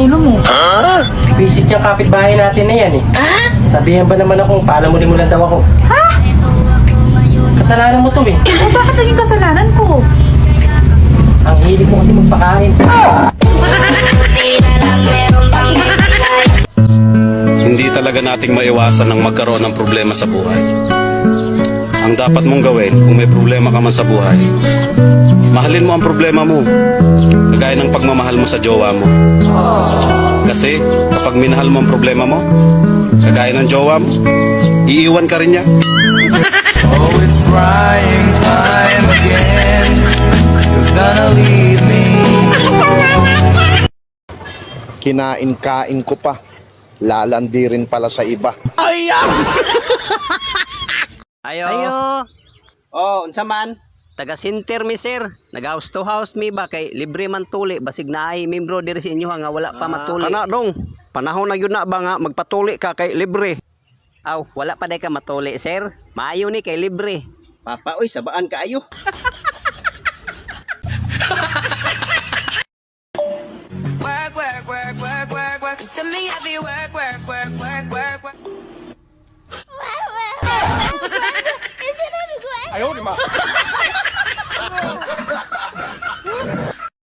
ulo mo? Visit yung kapitbahay natin na yan eh. Sabihan ba naman akong paalamunin mo lang daw ako? Ha? Kasalanan mo to eh. O bakit naging kasalanan ko? Ang hilig mo kasi magpakain. Hindi talaga nating maiwasan ang magkaroon ng problema sa buhay. Ang dapat mong gawin kung may problema ka man sa buhay, mahalin mo ang problema mo, kagaya ng pagmamahal mo sa jowa mo. Kasi kapag minahal mo ang problema mo, kagaya ng jowa mo, iiwan ka rin niya. Oh, it's crying time again. You're gonna leave me. Kinain-kain ko pa. Lalandi rin pala sa iba. Ayo. Oh, unsa man? Taga center mi sir. Nag-house to house mi ba kay libre man tuli basig naay membro diri sa inyo nga wala pa matuli. Kana dong. Panahon na gyud na ba nga magpatuli ka kay libre. Aw, wala pa day ka matuli sir. Maayo ni kay libre. Papa oy, sabaan kaayo. Work. To me, I be work. Ayaw, di ma.